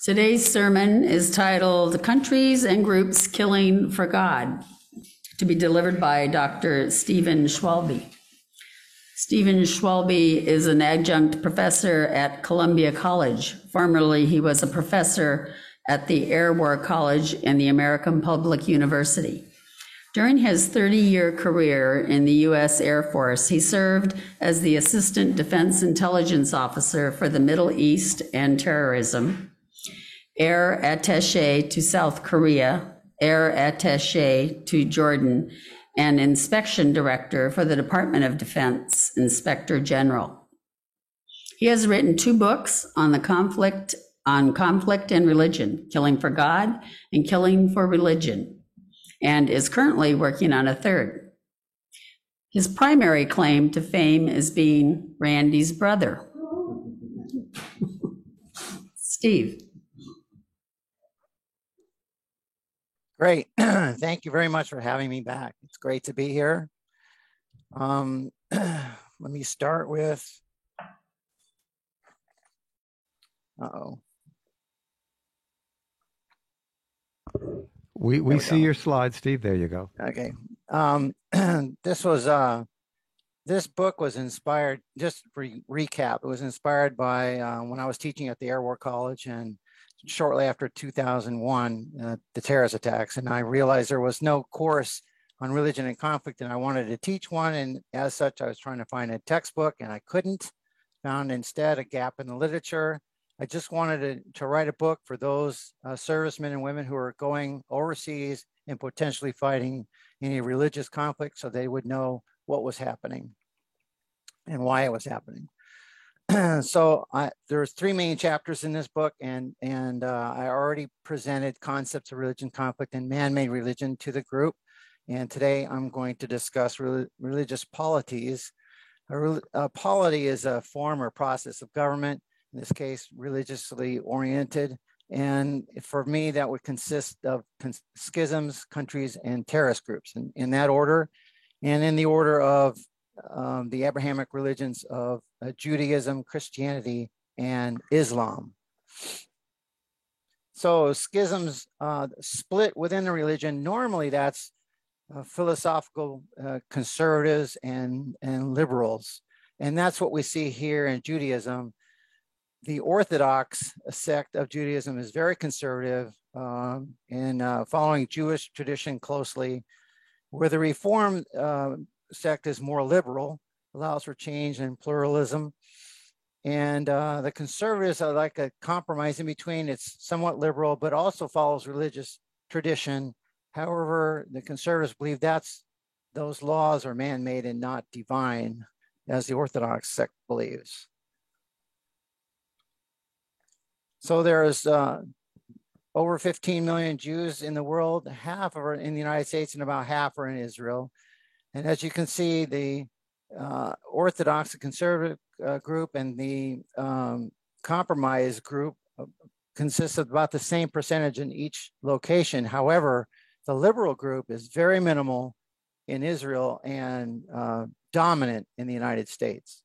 Today's sermon is titled Countries and Groups Killing for God, to be delivered by Dr. Stephen Schwalbe. Stephen Schwalbe is an adjunct professor at Columbia College. Formerly, he was a professor at the Air War College and the American Public University. During his 30-year career in the U.S. Air Force, he served as the Assistant Defense Intelligence Officer for the Middle East and Terrorism, Air Attaché to South Korea, Air Attaché to Jordan, and Inspection Director for the Department of Defense, Inspector General. He has written 2 books on conflict and religion, Killing for God and Killing for Religion, and is currently working on a 3rd. His primary claim to fame is being Randy's brother. Steve. Great. Thank you very much for having me back. It's great to be here. Let me start with, We see your slide, Steve. There you go. Okay. This book was inspired, just recap, it was inspired by when I was teaching at the Air War College, and shortly after 2001, the terrorist attacks. And I realized there was no course on religion and conflict, and I wanted to teach one. And as such, I was trying to find a textbook, and I couldn't. Found instead a gap in the literature. I just wanted to write a book for those servicemen and women who are going overseas and potentially fighting any religious conflict, so they would know what was happening and why it was happening. So there's 3 main chapters in this book, and I already presented concepts of religion, conflict, and man-made religion to the group. And today I'm going to discuss religious polities. A polity is a form or process of government, in this case, religiously oriented. And for me, that would consist of schisms, countries, and terrorist groups in that order, and in the order of the Abrahamic religions of Judaism, Christianity, and Islam. So schisms split within the religion. Normally that's philosophical conservatives and liberals. And that's what we see here in Judaism. The Orthodox sect of Judaism is very conservative and following Jewish tradition closely, where the Reform sect is more liberal, allows for change and pluralism. And the conservatives are like a compromise in between. It's somewhat liberal, but also follows religious tradition. However, the conservatives believe those laws are man-made and not divine, as the Orthodox sect believes. So there's over 15 million Jews in the world. Half are in the United States and about half are in Israel. And as you can see, the Orthodox, the conservative group, and the compromise group consists of about the same percentage in each location. However, the liberal group is very minimal in Israel and dominant in the United States.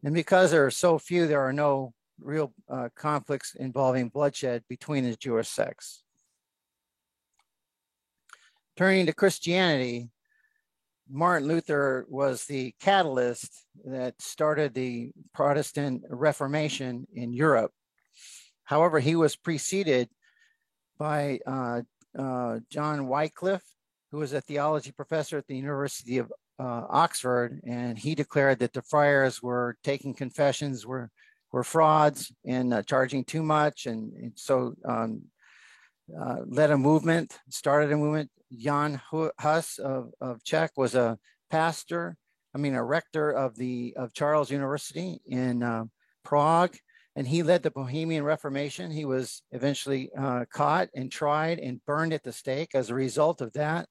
And because there are so few, there are no real conflicts involving bloodshed between the Jewish sects. Turning to Christianity, Martin Luther was the catalyst that started the Protestant Reformation in Europe. However, he was preceded by John Wycliffe, who was a theology professor at the University of Oxford, and he declared that the friars were taking confessions, were frauds and charging too much, and so led a movement, started a movement. Jan Hus of Czech was a rector of Charles University in Prague, and he led the Bohemian Reformation. He was eventually caught and tried and burned at the stake. As a result of that,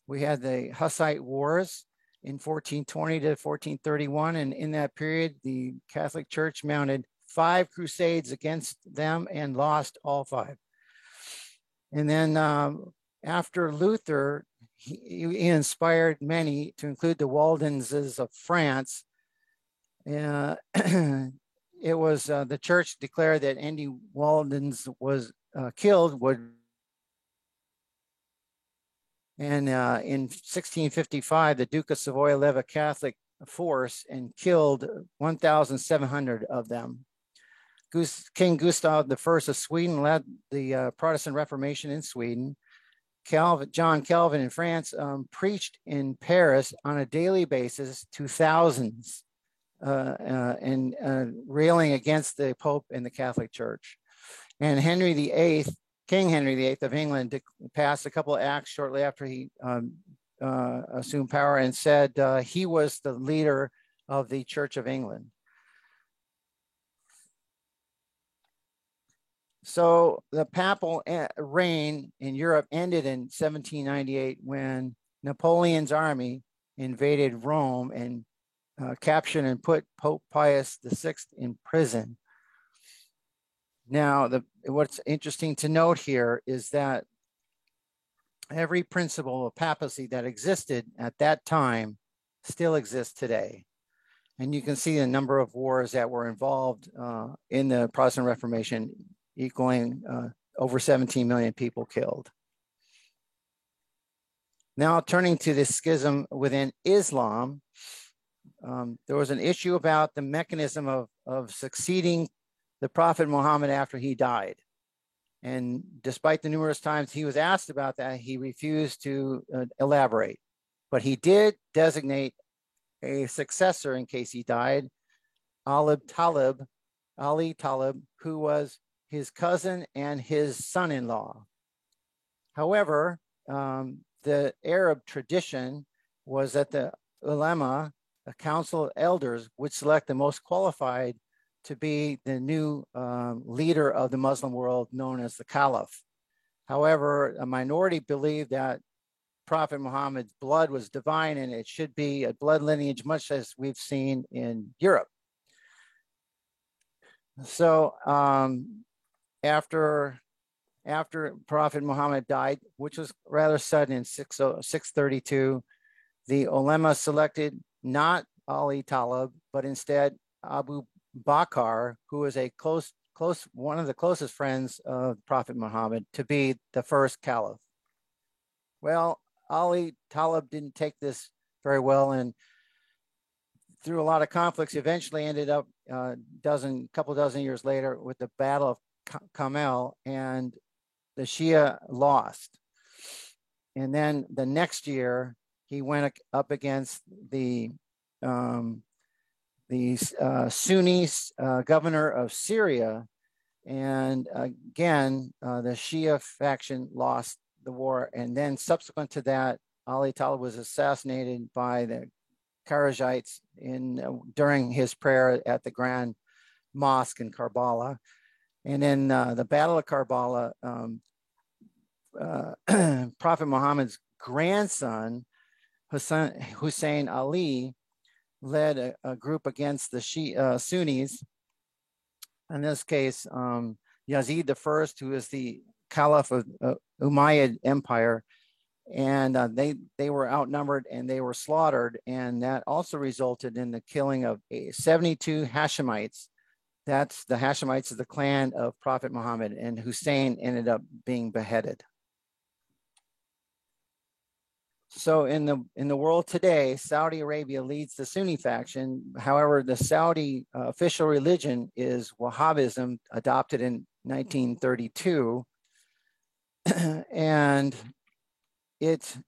we had the Hussite Wars in 1420 to 1431, and in that period, the Catholic Church mounted 5 crusades against them and lost all 5. And then after Luther, he inspired many, to include the Waldenses of France, it was the church declared that Andy Walden's was killed and in 1655, the Duke of Savoy led a Catholic force and killed 1,700 of them. King Gustav I of Sweden led the Protestant Reformation in Sweden. John Calvin in France preached in Paris on a daily basis to thousands and railing against the Pope and the Catholic Church. And King Henry VIII of England passed a couple of acts shortly after he assumed power and said he was the leader of the Church of England. So the papal reign in Europe ended in 1798 when Napoleon's army invaded Rome and captured and put Pope Pius VI in prison. Now, what's interesting to note here is that every principle of papacy that existed at that time still exists today. And you can see the number of wars that were involved in the Protestant Reformation, equaling over 17 million people killed. Now, turning to the schism within Islam, there was an issue about the mechanism of succeeding the Prophet Muhammad after he died. And despite the numerous times he was asked about that, he refused to elaborate. But he did designate a successor in case he died, Ali Talib, who was his cousin and his son-in-law. However, the Arab tradition was that the ulama, a council of elders, would select the most qualified to be the new leader of the Muslim world, known as the Caliph. However, a minority believed that Prophet Muhammad's blood was divine and it should be a blood lineage, much as we've seen in Europe. So after Prophet Muhammad died, which was rather sudden in 632, the ulama selected not Ali Talib, but instead Abu Bakr, who was one of the closest friends of Prophet Muhammad, to be the first caliph. Well, Ali Talib didn't take this very well, and through a lot of conflicts, eventually ended up couple dozen years later with the Battle of Kamel, and the Shia lost. And then the next year, he went up against the Sunni governor of Syria, and again, the Shia faction lost the war. And then subsequent to that, Ali Talib was assassinated by the Kharijites during his prayer at the Grand Mosque in Karbala. And in the Battle of Karbala, Prophet Muhammad's grandson, Hussein Ali, led a group against the Sunnis. In this case, Yazid I, who is the Caliph of Umayyad Empire, and they were outnumbered and they were slaughtered, and that also resulted in the killing of 72 Hashemites. That's the Hashemites of the clan of Prophet Muhammad, and Hussein ended up being beheaded. So in the world today, Saudi Arabia leads the Sunni faction. However, the Saudi official religion is Wahhabism, adopted in 1932, and it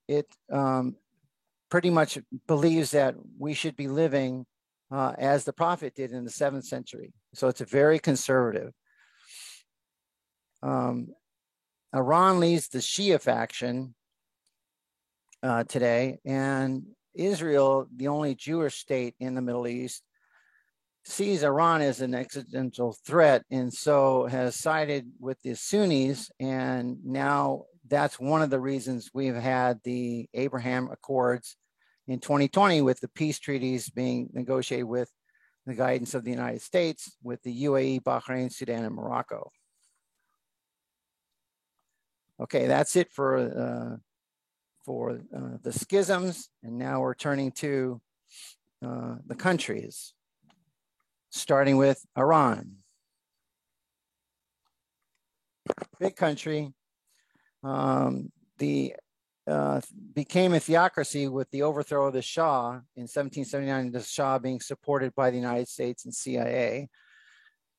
pretty much believes that we should be living as the Prophet did in the 7th century. So it's a very conservative. Iran leads the Shia faction today, and Israel, the only Jewish state in the Middle East, sees Iran as an existential threat, and so has sided with the Sunnis. And now that's one of the reasons we've had the Abraham Accords in 2020, with the peace treaties being negotiated with the guidance of the United States, with the UAE, Bahrain, Sudan, and Morocco. Okay, that's it for the schisms, and now we're turning to the countries. starting with Iran. Big country. Became a theocracy with the overthrow of the Shah in 1779, the Shah being supported by the United States and CIA.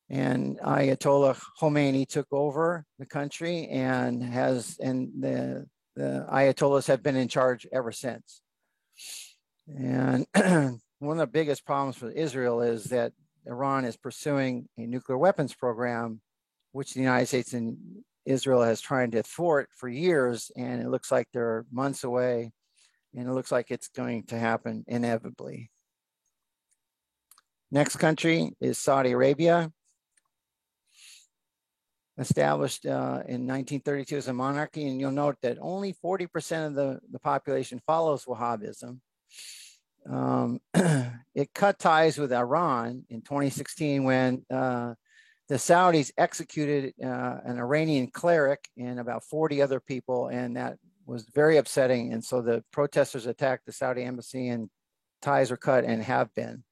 And Ayatollah Khomeini took over the country and the Ayatollahs have been in charge ever since. And one of the biggest problems for Israel is that Iran is pursuing a nuclear weapons program, which the United States and Israel has tried to thwart for years, and it looks like they're months away, and it looks like it's going to happen inevitably. Next country is Saudi Arabia. Established in 1932 as a monarchy, and you'll note that only 40% of the population follows Wahhabism. It cut ties with Iran in 2016 when the Saudis executed an Iranian cleric and about 40 other people, and that was very upsetting. And so the protesters attacked the Saudi embassy and ties were cut and have been.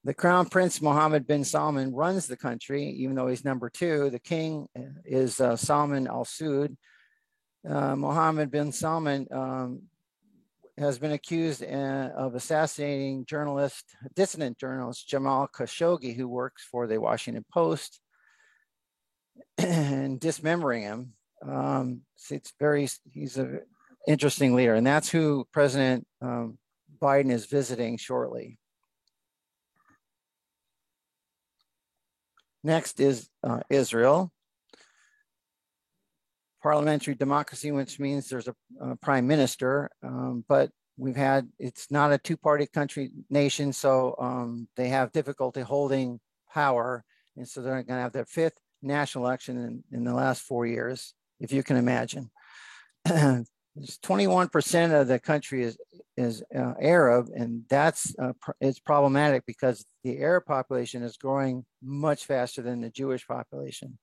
The Crown Prince Mohammed bin Salman runs the country, even though he's number 2. The king is Salman Al Saud. Mohammed bin Salman has been accused of assassinating dissident journalist Jamal Khashoggi, who works for the Washington Post, and dismembering him. He's an interesting leader, and that's who President Biden is visiting shortly. Next is Israel. Parliamentary democracy, which means there's a prime minister, but it's not a two-party nation, so they have difficulty holding power, and so they're going to have their 5th national election in the last 4 years, if you can imagine. 21% of the country is Arab, and it's problematic because the Arab population is growing much faster than the Jewish population.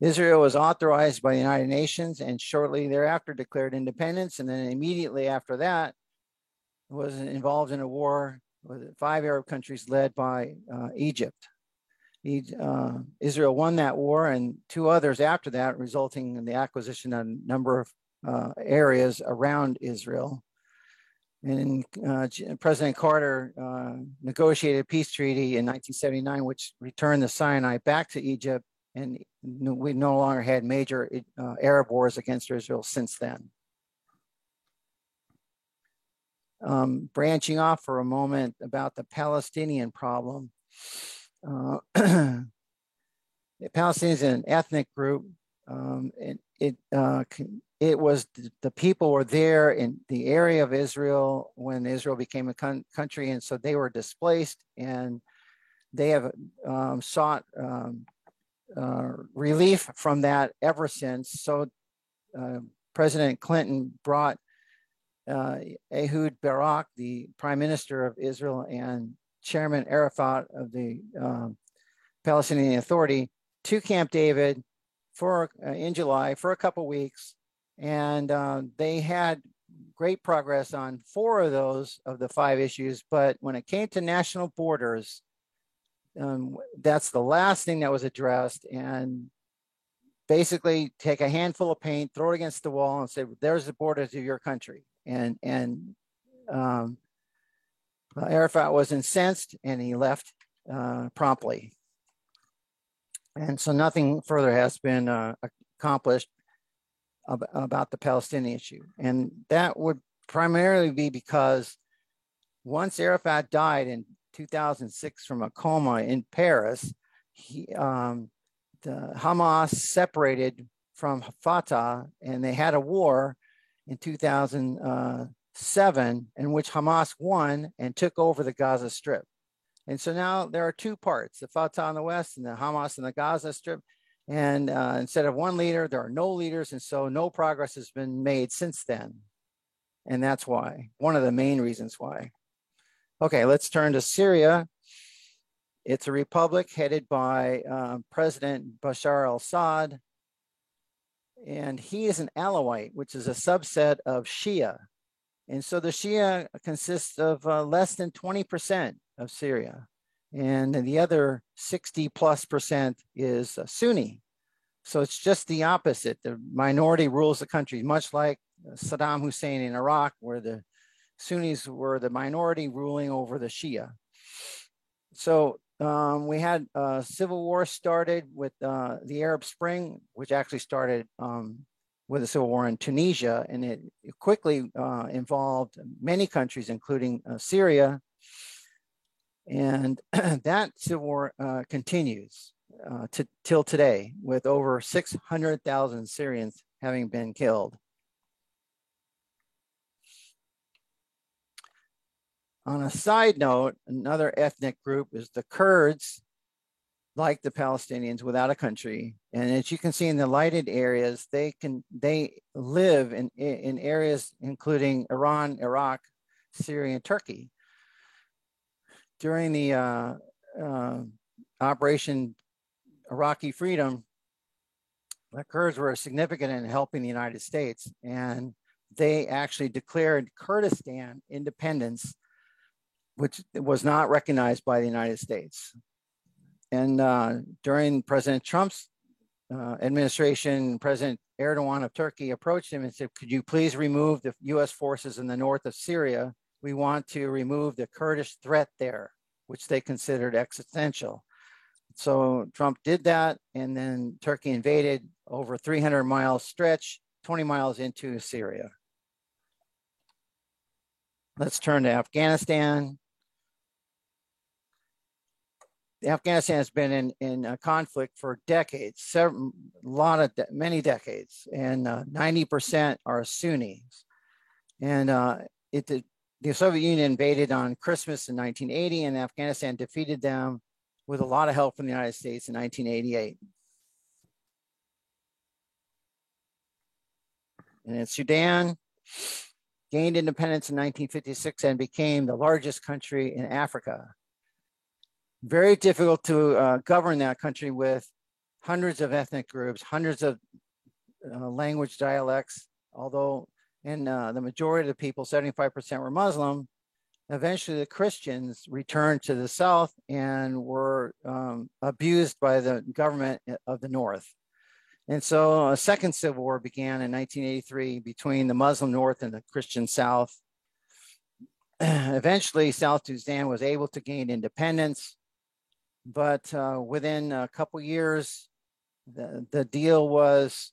Israel was authorized by the United Nations and shortly thereafter declared independence, and then immediately after that was involved in a war with 5 Arab countries led by Egypt. Israel won that war and 2 others after that, resulting in the acquisition of a number of areas around Israel. And President Carter negotiated a peace treaty in 1979, which returned the Sinai back to Egypt, and we no longer had major Arab wars against Israel since then. Branching off for a moment about the Palestinian problem. The Palestinians is an ethnic group. It was the people were there in the area of Israel when Israel became a country, and so they were displaced, and they have sought relief from that ever since. So President Clinton brought Ehud Barak, the Prime Minister of Israel, and Chairman Arafat of the Palestinian Authority to Camp David in July for a couple weeks, and they had great progress on 4 of the 5 issues. But when it came to national borders, that's the last thing that was addressed. And basically, take a handful of paint, throw it against the wall, and say, "There's the borders of your country." And Arafat was incensed, and he left promptly. And so nothing further has been accomplished about the Palestinian issue. And that would primarily be because once Arafat died in 2006 from a coma in Paris, the Hamas separated from Fatah, and they had a war in 2007 in which Hamas won and took over the Gaza Strip. And so now there are 2 parts, the Fatah in the West and the Hamas in the Gaza Strip. And instead of one leader, there are no leaders. And so no progress has been made since then. And that's why, one of the main reasons why. Okay, let's turn to Syria. It's a republic headed by President Bashar al-Assad. And he is an Alawite, which is a subset of Shia. And so the Shia consists of less than 20% of Syria. And the other 60+% is Sunni. So it's just the opposite. The minority rules the country, much like Saddam Hussein in Iraq, where the Sunnis were the minority ruling over the Shia. So we had a civil war started with the Arab Spring, which actually started with a civil war in Tunisia, and it quickly involved many countries, including Syria. And that civil war continues till today, with over 600,000 Syrians having been killed. On a side note, another ethnic group is the Kurds, like the Palestinians, without a country. And as you can see in the lighted areas, they live in areas including Iran, Iraq, Syria, and Turkey. During the Operation Iraqi Freedom, the Kurds were significant in helping the United States, and they actually declared Kurdistan independence, which was not recognized by the United States. And during President Trump's administration, President Erdogan of Turkey approached him and said, could you please remove the US forces in the north of Syria? We want to remove the Kurdish threat there, which they considered existential. So Trump did that, and then Turkey invaded over 300-mile stretch, 20 miles into Syria. Let's turn to Afghanistan. Afghanistan has been in a conflict for decades, many decades, and 90% are Sunnis. And the Soviet Union invaded on Christmas in 1980, and Afghanistan defeated them with a lot of help from the United States in 1988. And Sudan gained independence in 1956 and became the largest country in Africa. Very difficult to govern that country with hundreds of ethnic groups, hundreds of language dialects, although the majority of the people, 75%, were Muslim. Eventually, the Christians returned to the south and were abused by the government of the north. And so a second civil war began in 1983 between the Muslim north and the Christian south. Eventually, South Sudan was able to gain independence, but within a couple years, the deal was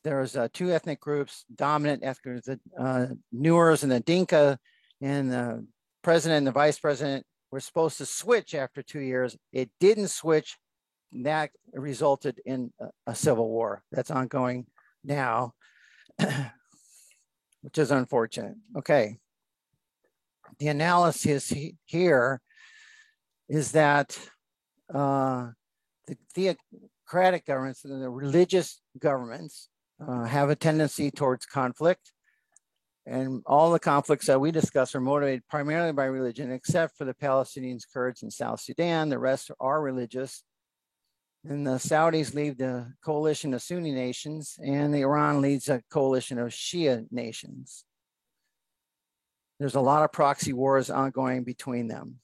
there was two ethnic groups, dominant ethnic groups, the Nuers and the Dinka, and the president and the vice president were supposed to switch after 2 years. It didn't switch. That resulted in a civil war that's ongoing now, which is unfortunate. Okay. The analysis here is that the theocratic governments and the religious governments have a tendency towards conflict. And all the conflicts that we discuss are motivated primarily by religion, except for the Palestinians, Kurds, and South Sudan. The rest are religious. And the Saudis lead the coalition of Sunni nations, and the Iran leads a coalition of Shia nations. There's a lot of proxy wars ongoing between them.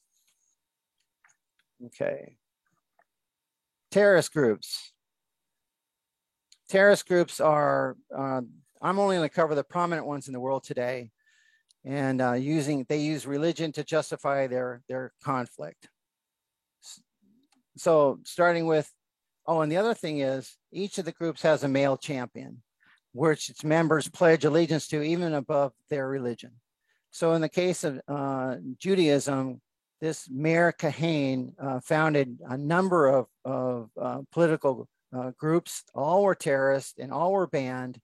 Okay. Terrorist groups. Terrorist groups are, I'm only going to cover the prominent ones in the world today, and they use religion to justify their conflict. So starting with, and the other thing is each of the groups has a male champion, which its members pledge allegiance to even above their religion. So in the case of Judaism, this Meir Kahane founded a number of political groups. All were terrorists and all were banned,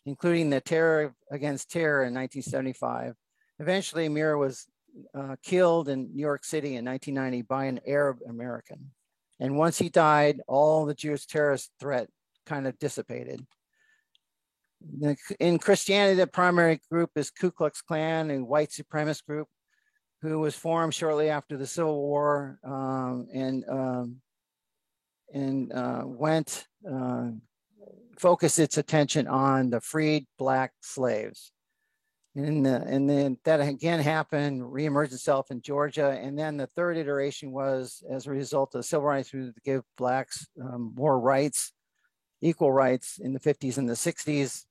including the Terror Against Terror in 1975. Eventually, Meir was killed in New York City in 1990 by an Arab American. And once he died, all the Jewish terrorist threat kind of dissipated. In Christianity, the primary group is Ku Klux Klan, a white supremacist group who was formed shortly after the Civil War focused its attention on the freed Black slaves. And then that again happened, reemerged itself in Georgia. And then the third iteration was as a result of the civil rights movement to give blacks more rights, equal rights in the 50s and the 60s.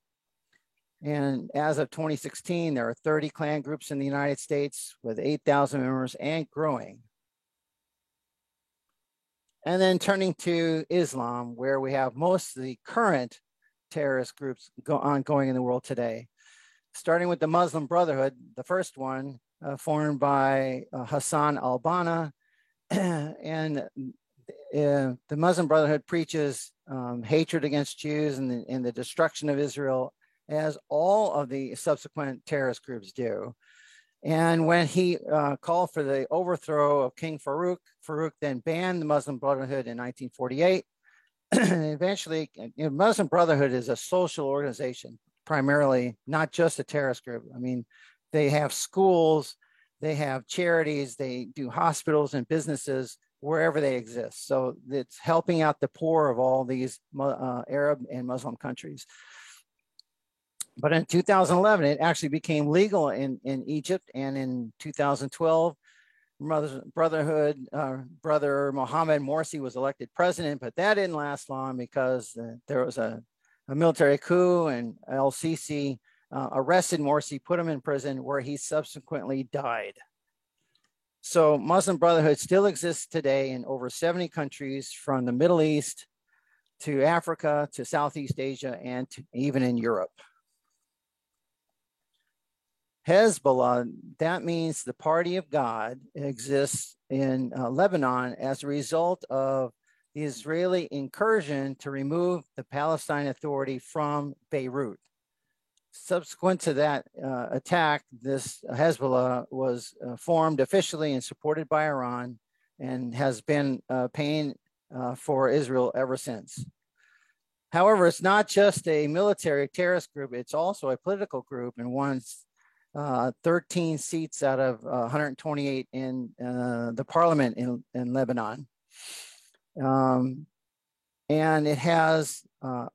And as of 2016, there are 30 Klan groups in the United States with 8,000 members and growing. And then turning to Islam, where we have most of the current terrorist groups ongoing in the world today. Starting with the Muslim Brotherhood, the first one formed by Hassan al-Banna. And the Muslim Brotherhood preaches hatred against Jews and the destruction of Israel, as all of the subsequent terrorist groups do. And when he called for the overthrow of King Farouk, Farouk then banned the Muslim Brotherhood in 1948. Eventually, Muslim Brotherhood is a social organization, primarily, not just a terrorist group. I mean, they have schools, they have charities, they do hospitals and businesses wherever they exist. So it's helping out the poor of all these Arab and Muslim countries. But in 2011, it actually became legal in Egypt. And in 2012, Brotherhood, Brother Mohammed Morsi was elected president, but that didn't last long because there was a military coup, and El-Sisi arrested Morsi, put him in prison, where he subsequently died. So Muslim Brotherhood still exists today in over 70 countries, from the Middle East to Africa to Southeast Asia, and even in Europe. Hezbollah, that means the Party of God, exists in Lebanon as a result of the Israeli incursion to remove the Palestine Authority from Beirut. Subsequent to that attack, this Hezbollah was formed officially and supported by Iran, and has been paying for Israel ever since. However, it's not just a military terrorist group, it's also a political group, and wants 13 seats out of 128 in the parliament in Lebanon. And it has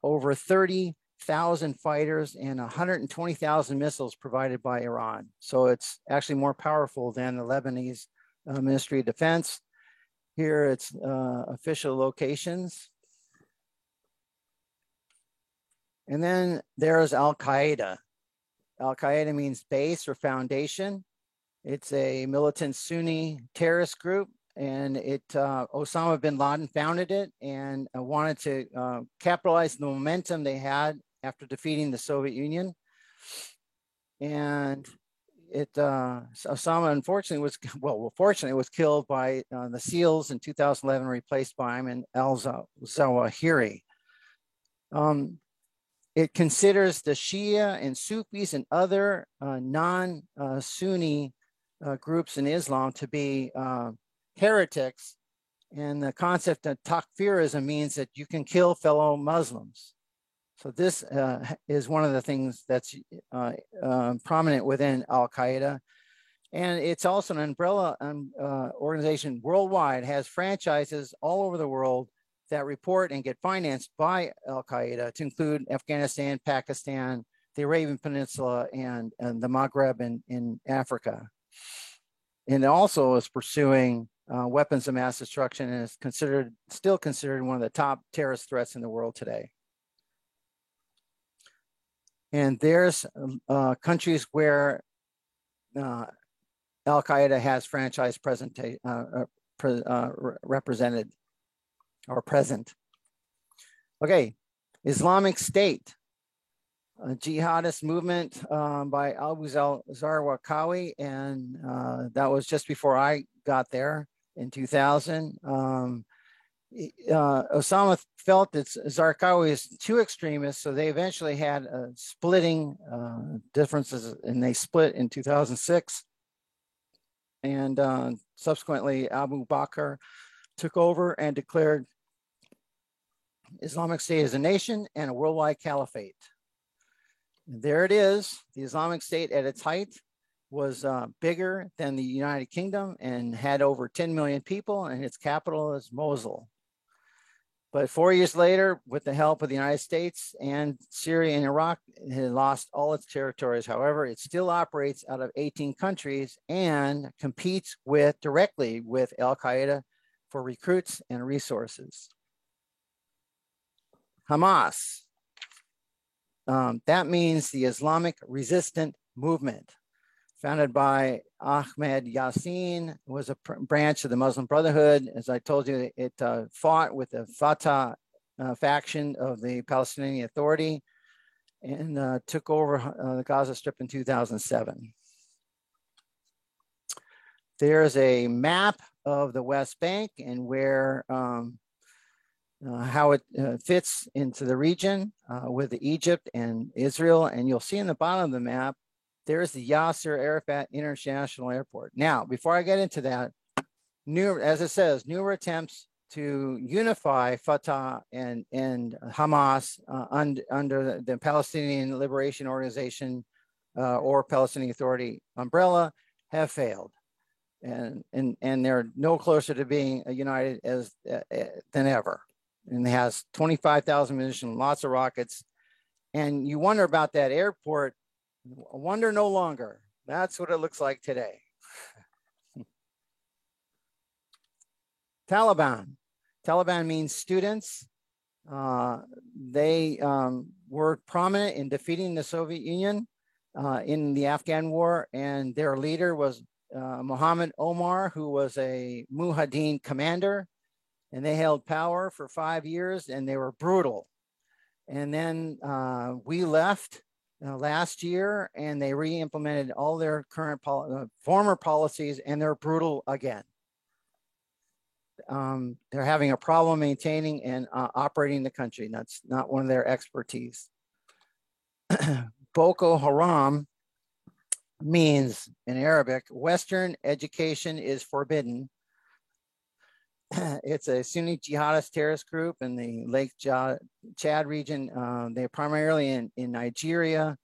over 30,000 fighters and 120,000 missiles provided by Iran. So it's actually more powerful than the Lebanese Ministry of Defense. Here it's official locations. And then there's Al-Qaeda. Al-Qaeda means base or foundation. It's a militant Sunni terrorist group, and Osama bin Laden founded it and wanted to capitalize the momentum they had after defeating the Soviet Union. And Osama, unfortunately, fortunately was killed by the SEALs in 2011, replaced by Ayman al-Zawahiri. It considers the Shia and Sufis and other non-Sunni groups in Islam to be heretics. And the concept of takfirism means that you can kill fellow Muslims. So this is one of the things that's prominent within Al-Qaeda. And it's also an umbrella organization worldwide, has franchises all over the world that report and get financed by Al-Qaeda, to include Afghanistan, Pakistan, the Arabian Peninsula, and the Maghreb in Africa. And it also is pursuing weapons of mass destruction, and is still considered one of the top terrorist threats in the world today. And there's countries where Al-Qaeda has franchise represented or present. Okay, Islamic State, a jihadist movement by Abu Zarqawi, and that was just before I got there in 2000. Osama felt that Zarqawi is too extremist, so they eventually had splitting differences, and they split in 2006. And subsequently, Abu Bakr took over and declared Islamic State as a nation and a worldwide caliphate. And there it is. The Islamic State at its height was bigger than the United Kingdom and had over 10 million people, and its capital is Mosul. But 4 years later, with the help of the United States and Syria and Iraq, it had lost all its territories. However, it still operates out of 18 countries and competes directly with Al-Qaeda for recruits and resources. Hamas, that means the Islamic Resistance Movement, founded by Ahmed Yassin, was a branch of the Muslim Brotherhood. As I told you, it fought with the Fatah faction of the Palestinian Authority and took over the Gaza Strip in 2007. There's a map of the West Bank and where how it fits into the region with Egypt and Israel. And you'll see in the bottom of the map, there's the Yasser Arafat International Airport. Now, before I get into that, as it says, newer attempts to unify Fatah and Hamas under the Palestinian Liberation Organization or Palestinian Authority umbrella have failed. And they're no closer to being united than ever. And it has 25,000 munitions, lots of rockets. And you wonder about that airport. Wonder no longer. That's what it looks like today. Taliban. Taliban means students. They were prominent in defeating the Soviet Union in the Afghan war, and their leader was Muhammad Omar, who was a Mujahideen commander, and they held power for 5 years, and they were brutal. And then we left last year, and they re-implemented all their current former policies, and they're brutal again. They're having a problem maintaining and operating the country. That's not one of their expertise. Boko Haram means in Arabic, Western education is forbidden. It's a Sunni jihadist terrorist group in the Lake Chad region. They're primarily in Nigeria.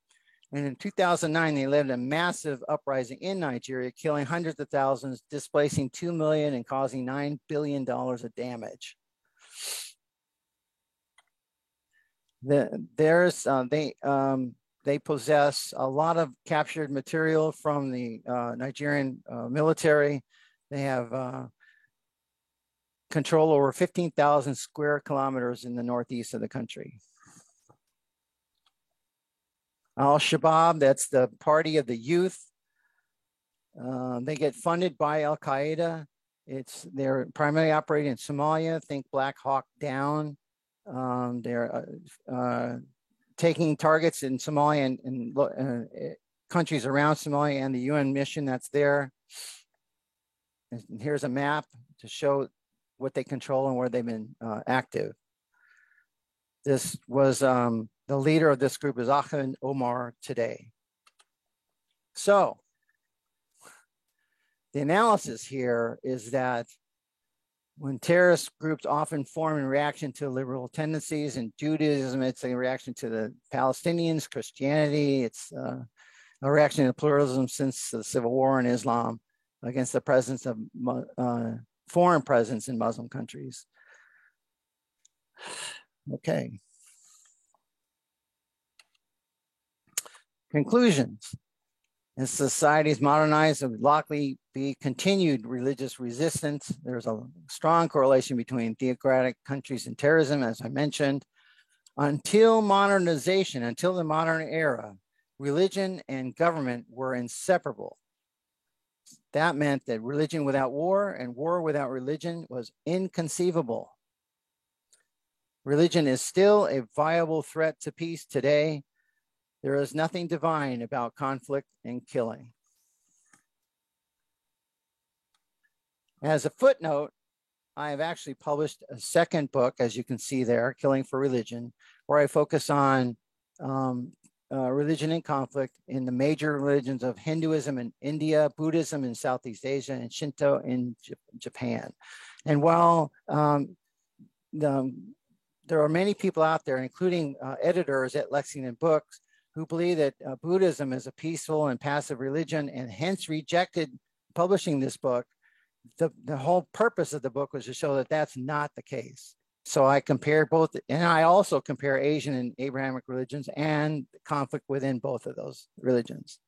And in 2009, they led a massive uprising in Nigeria, killing hundreds of thousands, displacing 2 million and causing $9 billion of damage. They possess a lot of captured material from the Nigerian military. They have control over 15,000 square kilometers in the northeast of the country. Al-Shabaab, that's the party of the youth. They get funded by Al-Qaeda. They're primarily operating in Somalia. Think Black Hawk Down. They're taking targets in Somalia and countries around Somalia and the UN mission that's there. And here's a map to show what they control and where they've been active. This was the leader of this group is Ahmed Omar today. So the analysis here is that when terrorist groups often form in reaction to liberal tendencies, and Judaism, it's a reaction to the Palestinians, Christianity, it's a reaction to pluralism since the Civil War in Islam against the presence of foreign presence in Muslim countries. Okay. Conclusions. As societies modernize, there would likely be continued religious resistance. There's a strong correlation between theocratic countries and terrorism, as I mentioned. Until modernization, until the modern era, religion and government were inseparable. That meant that religion without war and war without religion was inconceivable. Religion is still a viable threat to peace today. There is nothing divine about conflict and killing. As a footnote, I have actually published a second book, as you can see there, Killing for Religion, where I focus on religion and conflict in the major religions of Hinduism in India, Buddhism in Southeast Asia, and Shinto in Japan. And while there are many people out there, including editors at Lexington Books, who believe that Buddhism is a peaceful and passive religion and hence rejected publishing this book, the whole purpose of the book was to show that that's not the case. So I compare both, and I also compare Asian and Abrahamic religions and conflict within both of those religions.